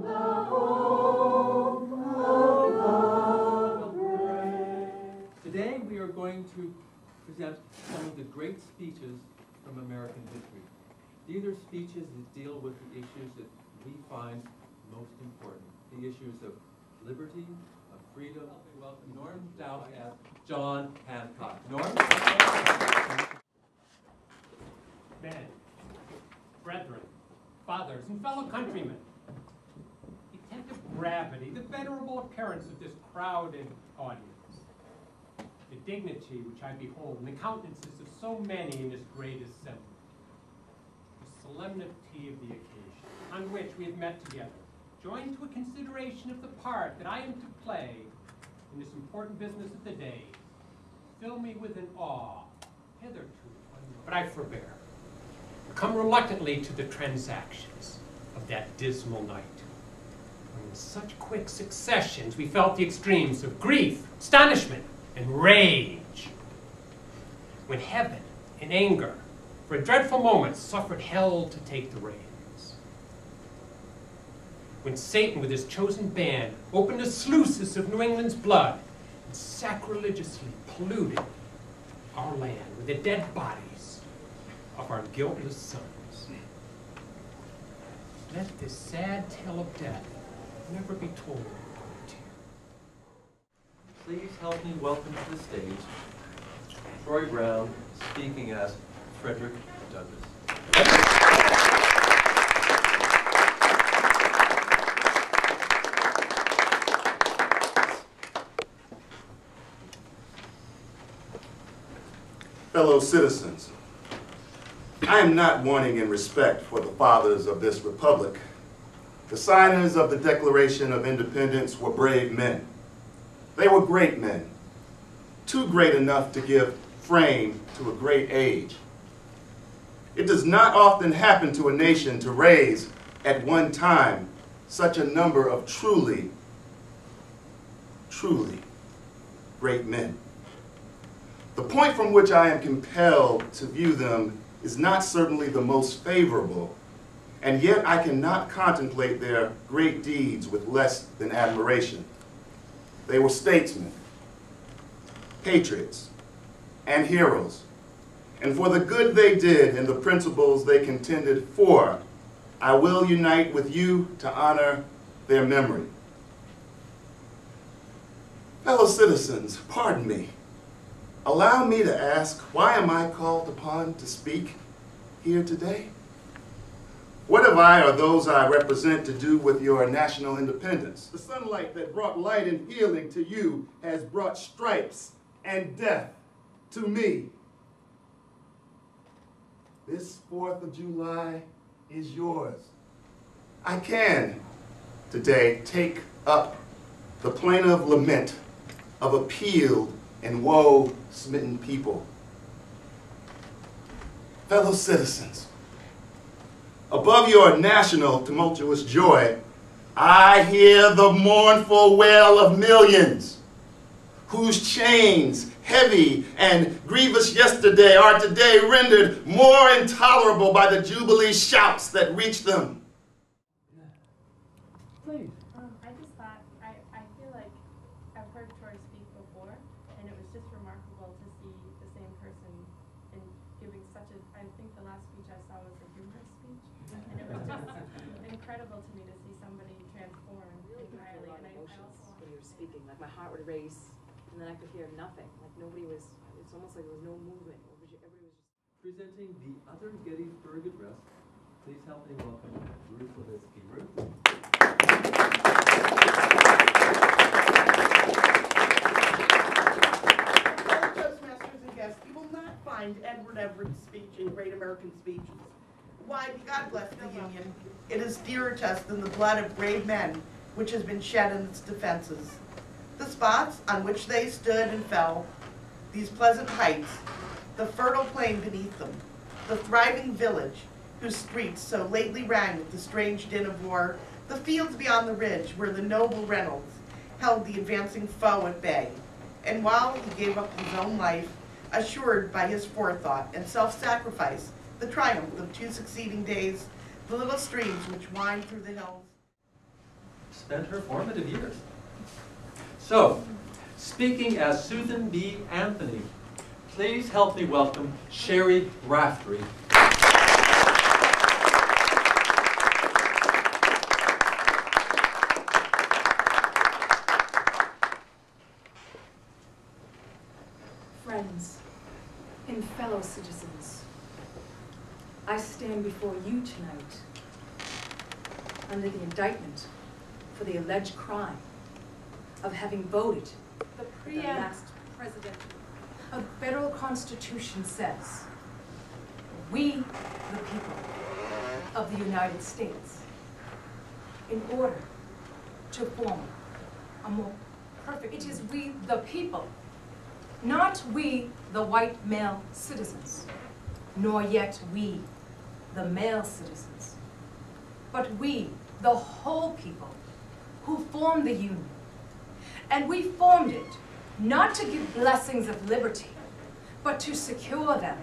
Today we are going to present some of the great speeches from American history. These are speeches that deal with the issues that we find most important, the issues of liberty, of freedom. We welcome Norm Dowd as John Hancock. Norm? Men, brethren, fathers, and fellow countrymen, the attentive gravity, the venerable appearance of this crowded audience, the dignity which I behold in the countenances of so many in this great assembly, the solemnity of the occasion on which we have met together, joined to a consideration of the part that I am to play in this important business of the day, fill me with an awe hitherto unknown. But I forbear. Come reluctantly to the transactions of that dismal night, when in such quick successions we felt the extremes of grief, astonishment, and rage, when heaven, in anger, for a dreadful moment suffered hell to take the reins, when Satan with his chosen band opened the sluices of New England's blood and sacrilegiously polluted our land with the dead bodies of our guiltless sons. Let this sad tale of death never be told in a tear. Please help me welcome to the stage Troy Brown, speaking as Frederick Douglass. Fellow citizens, I am not wanting in respect for the fathers of this republic. The signers of the Declaration of Independence were brave men. They were great men, too great enough to give frame to a great age. It does not often happen to a nation to raise at one time such a number of truly, truly great men. The point from which I am compelled to view them is not certainly the most favorable, and yet I cannot contemplate their great deeds with less than admiration. They were statesmen, patriots, and heroes, and for the good they did and the principles they contended for, I will unite with you to honor their memory. Fellow citizens, pardon me. Allow me to ask, why am I called upon to speak here today? What have I or those I represent to do with your national independence? The sunlight that brought light and healing to you has brought stripes and death to me. This 4th of July is yours. I can today take up the plaintive lament of appealed and woe-smitten people. Fellow citizens, above your national tumultuous joy, I hear the mournful wail of millions whose chains, heavy and grievous yesterday, are today rendered more intolerable by the jubilee shouts that reach them. Please. I just thought, I feel like I've heard Troy speak before, and it was just remarkable to see the same person in giving such a, I think the last speech I saw was a humorous speech, and it was just incredible to me to see somebody transform entirely. And I also, when you were speaking, like my heart would race, and then I could hear nothing. Like nobody was, it's almost like there was no movement. Everybody was just... Presenting the other Gettysburg Address, please help me welcome Ruth Levitsky. Ruth? Fellow Toastmasters and guests, you will not find Edward Everett's speech in Great American Speeches. Why, God bless the Union, it is dearer to us than the blood of brave men which has been shed in its defenses. The spots on which they stood and fell, these pleasant heights, the fertile plain beneath them, the thriving village whose streets so lately rang with the strange din of war, the fields beyond the ridge where the noble Reynolds held the advancing foe at bay, and while he gave up his own life, assured by his forethought and self-sacrifice the triumph of 2 succeeding days, the little streams which wind through the hills, spent her formative years. So, speaking as Susan B. Anthony, please help me welcome Sherry Raftery. Friends and fellow citizens, I stand before you tonight under the indictment for the alleged crime of having voted the last president. The federal Constitution says, we, the people of the United States, in order to form a more perfect, it is we, the people, not we, the white male citizens, nor yet we, the male citizens, but we, the whole people, who formed the Union. And we formed it not to give blessings of liberty, but to secure them,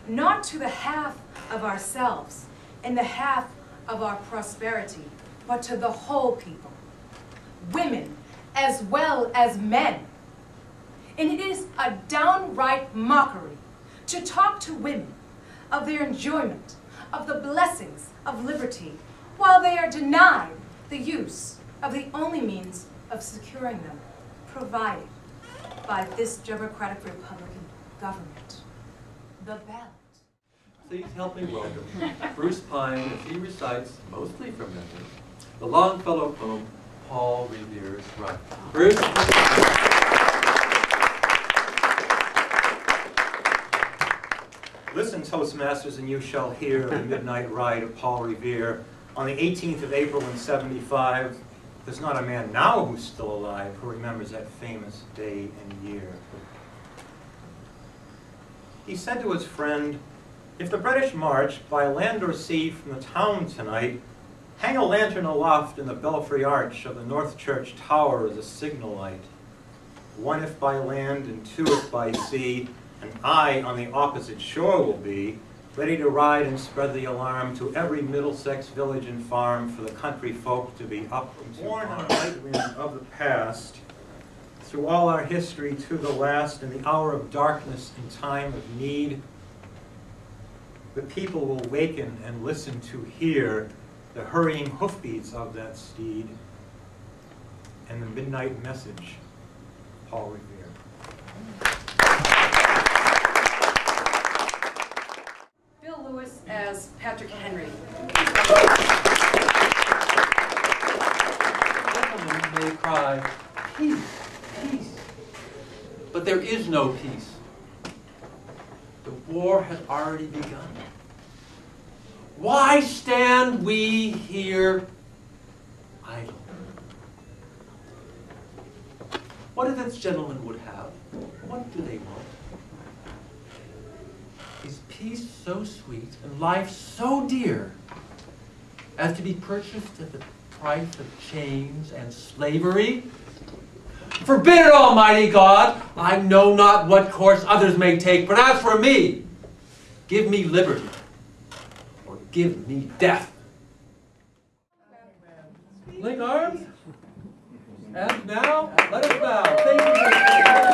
not to the half of ourselves and the half of our prosperity, but to the whole people, women as well as men. And it is a downright mockery to talk to women of their enjoyment of the blessings of liberty while they are denied the use of the only means of securing them provided by this Democratic Republican government, the ballot. Please help me welcome Bruce Pine as he recites, mostly from memory, the Longfellow poem, Paul Revere's Ride. Bruce? Listen, Toastmasters, and you shall hear the midnight ride of Paul Revere. On the 18th of April in '75, there's not a man now who's still alive who remembers that famous day and year. He said to his friend, "If the British march by land or sea from the town tonight, hang a lantern aloft in the belfry arch of the North Church Tower as a signal light. One if by land and two if by sea, and I on the opposite shore will be, ready to ride and spread the alarm to every Middlesex village and farm for the country folk to be up and born on the light wind of the past, through all our history to the last, in the hour of darkness and time of need, the people will waken and listen to hear the hurrying hoofbeats of that steed and the midnight message, Paul Revere." Bill Lewis as Patrick Henry. Gentlemen may cry, peace, peace. But there is no peace. The war has already begun. Why stand we here idle? What if this gentleman would have? What do they want? Is peace so sweet and life so dear as to be purchased at the price of chains and slavery? Forbid it, Almighty God! I know not what course others may take, but as for me, give me liberty, or give me death. Link arms, and now let us bow. Thank you.